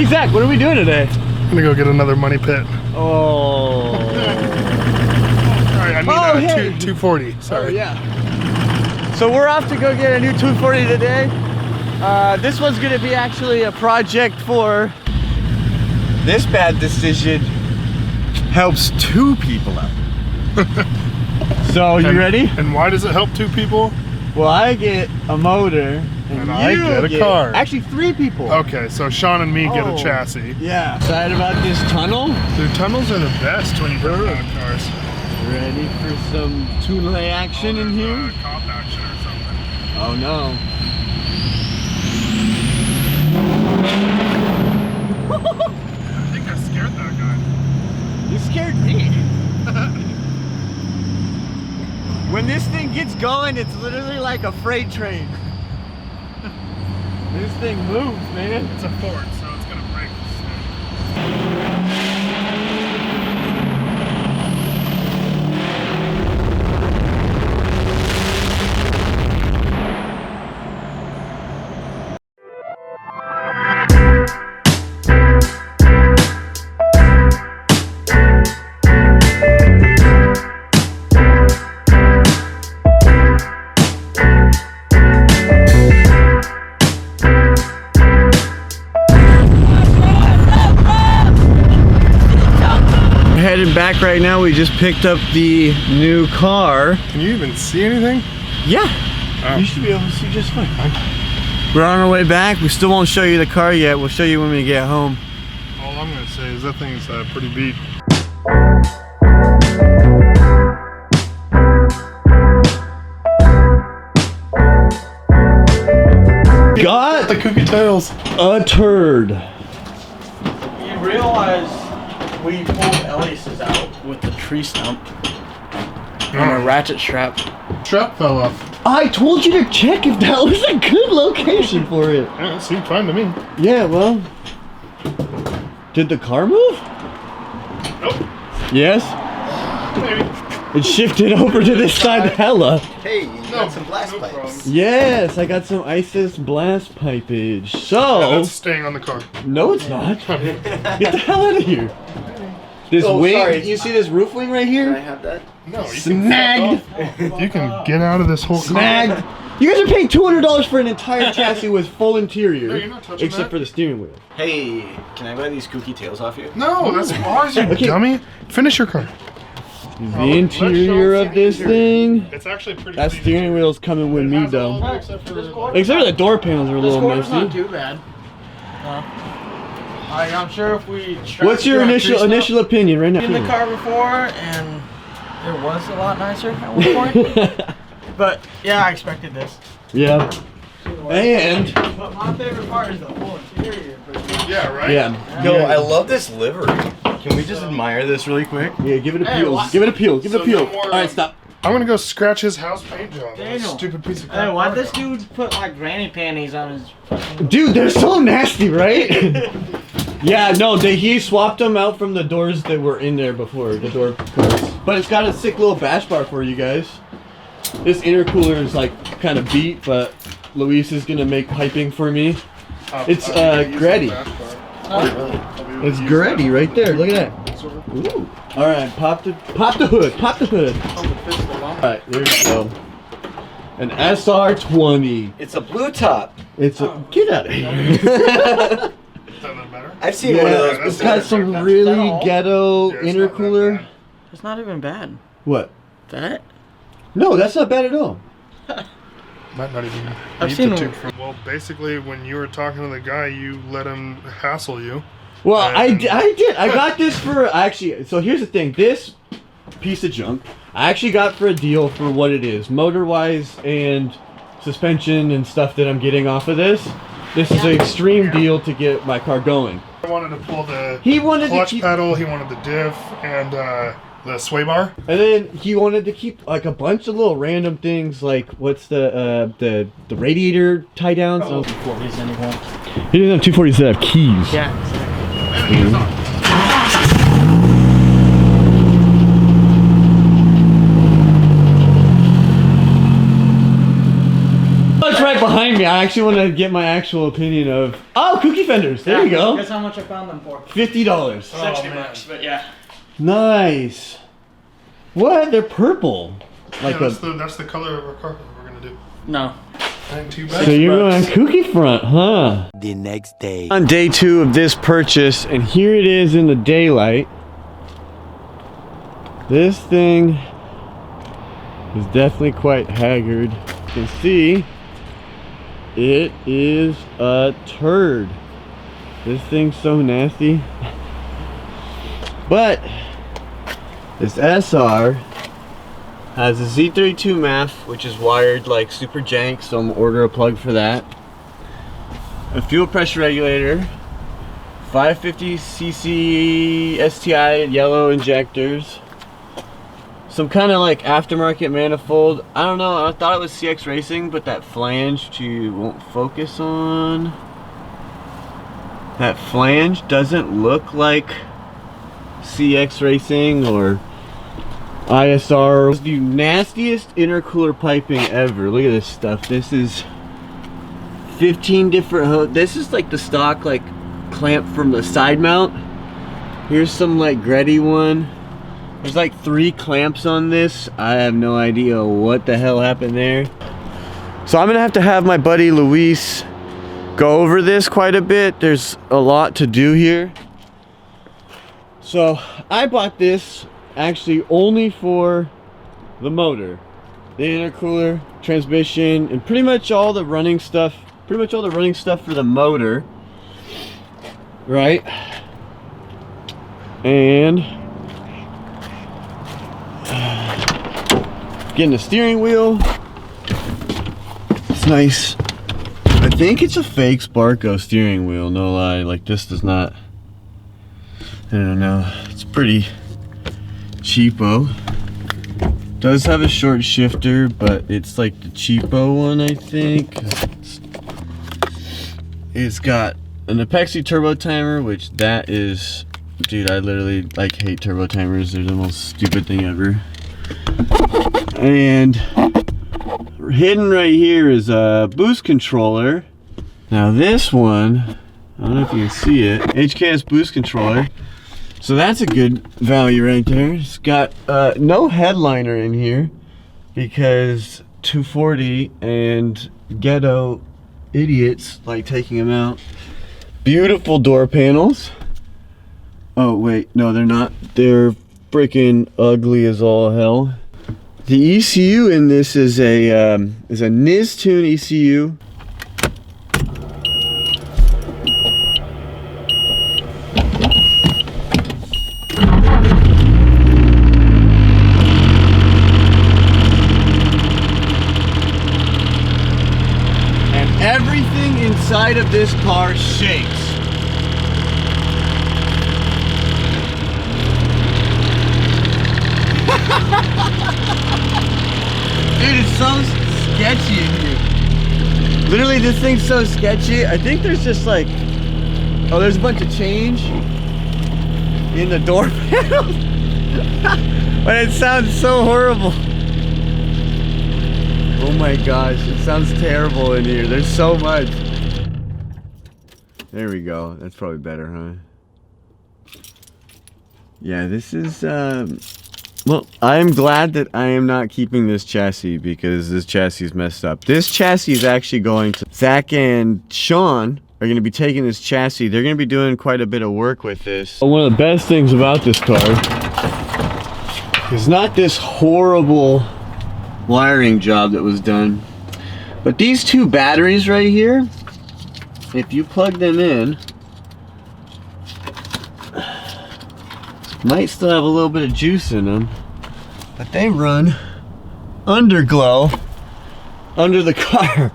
Hey Zach, what are we doing today? I'm gonna go get another money pit. Oh. Sorry, I need hey. 240. Sorry. Oh, yeah. So we're off to go get a new 240 today. This one's gonna be actually a project for this bad decision helps 2 people out. So you ready? And why does it help 2 people? Well, I get a motor and I get a car. Actually 3 people. Okay, so Sean and me get a Oh. chassis. Yeah. Excited about this tunnel? Dude, tunnels are the best when you put out cars. Ready for some tunnel action in here? Cop action or something. Oh no. I think I scared that guy. You scared me. When this thing gets going, it's literally like a freight train. This thing moves, man. It's a Ford, so it's gonna break soon. Heading back right now. We just picked up the new car. Can you even see anything? Yeah. Oh. You should be able to see just fine. We're on our way back. We still won't show you the car yet. We'll show you when we get home. All I'm gonna say is that thing's pretty beat. Got The kooky tails. a turd. You realize we pulled Elias's out with the tree stump and a ratchet strap. Strap fell off. I told you to check if that was a good location for it. Yeah, it seemed fine to me. Yeah, well. Did the car move? Nope. Yes? Maybe. It shifted over to this side hella. Hey, you got some blast pipes. problem. Yes, I got some ISIS blast pipage. Yeah, So, that's staying on the car. no it's not. Get the hell out of here. This Oh, wing, sorry. you see this roof wing right Can I here? have that? No, you Snagged. can fuck off. You can get out of this whole car. Snagged. You guys are paying $200 for an entire chassis with full interior. No, you're not touching except that. for the steering wheel. Hey, can I buy these kooky tails off you? No, that's ours, you Okay. dummy. Finish your car. The interior of this thing. It's actually pretty That clean. steering wheel's coming with It me has all of though. it except for the- Except for the door panels are a little messy. too bad. I'm sure if we. What's your initial opinion right now? In the car before, and it was a lot nicer at one point. But yeah, I expected this. Yeah. And But my favorite part is the whole interior. Yeah, right? yeah. Yo, I love this livery. Can we just admire this really quick? Yeah, give it a Hey, peel. what? Give it a peel. Give it So a peel. no more, All right, stop. I'm gonna go scratch his house paint job. That Daniel. stupid piece of Hey, crap. why'd this dude put like granny panties on his fucking... Dude, they're so nasty, right? Yeah, no, he swapped them out from the doors that were in there before, the door covers. But it's got a sick little bash bar for you guys. This intercooler is like kind of beat, but Luis is gonna make piping for me. It's Gretty. It's Gretty right there. Look at that. Ooh. All right, pop the hood. Pop the hood. All right, there you go. An SR20. It's a blue top. It's a get out of here. Is that better? I've seen one of Yeah, those it's before. got some really ghetto Yeah, it's not that intercooler. bad. It's not even bad. What? That? No, that's not bad at all. Might not even I've need seen the them. tube from. Well, basically, when you were talking to the guy, you let him hassle you. Well, I And- did. I got this for actually. So here's the thing. This piece of junk, I actually got for a deal for what it is, motor-wise and suspension and stuff that I'm getting off of this. This is an extreme deal to get my car going. I wanted to pull the He wanted to clutch keep, pedal, he wanted the diff, and the sway bar. and then he wanted to keep like a bunch of little random things, like what's the radiator tie downs. Oh, 40s anymore. He doesn't have 240s that have keys. Yeah. Oh, it's right behind me. I actually want to get my actual opinion of. Oh, cookie fenders. There you go. Guess how much I found them for? $50. 60 man. bucks, but yeah. Nice. What? They're purple. Like Yeah, a. that's the color of our carpet we're gonna do. No. Ain't too bad. So you're going on cookie front, huh? The next day. On day 2 of this purchase, and here it is in the daylight. This thing is definitely quite haggard. You can see it is a turd. This thing's so nasty. But this SR has a Z32 MAF, which is wired like super jank, so I'm gonna order a plug for that. A fuel pressure regulator, 550cc STI yellow injectors, some kind of like aftermarket manifold. I don't know, I thought it was CX Racing, but that flange won't focus on. That flange doesn't look like CX Racing or ISR. It's the nastiest intercooler piping ever. Look at this stuff. This is 15 different hooks. This is like the stock like clamp from the side mount. Here's some like Greddy one. There's like 3 clamps on this. I have no idea what the hell happened there. So I'm gonna have to have my buddy Luis go over this quite a bit. There's a lot to do here. So I bought this actually only for the motor, the intercooler, transmission, and pretty much all the running stuff. Pretty much all the running stuff for the motor, right? And getting a steering wheel. It's nice. I think it's a fake Sparco steering wheel, no lie. Like this does not, I don't know, it's pretty cheapo. Does have a short shifter, but it's like the cheapo one, I think. It's got an Apexi turbo timer, which that is, dude, I literally like hate turbo timers. They're the most stupid thing ever. And hidden right here is a boost controller. Now this one, I don't know if you can see it, HKS boost controller. So that's a good value right there. It's got no headliner in here because 240 and ghetto idiots like taking them out. Beautiful door panels. Oh wait, no they're not. They're freaking ugly as all hell. The ECU in this is a Nistune ECU. Everything inside of this car shakes. Dude, it's so sketchy in here. Literally, this thing's so sketchy. I think there's just like, oh, there's a bunch of change in the door panels. But it sounds so horrible. Oh my gosh, it sounds terrible in here. There's so much. There we go. That's probably better, huh? Yeah, this is, well, I'm glad that I am not keeping this chassis because this chassis is messed up. This chassis is actually going to, Zach and Sean are going to be taking this chassis. They're going to be doing quite a bit of work with this. One of the best things about this car is not this horrible wiring job that was done, but these 2 batteries right here, if you plug them in, might still have a little bit of juice in them, but they run underglow under the car.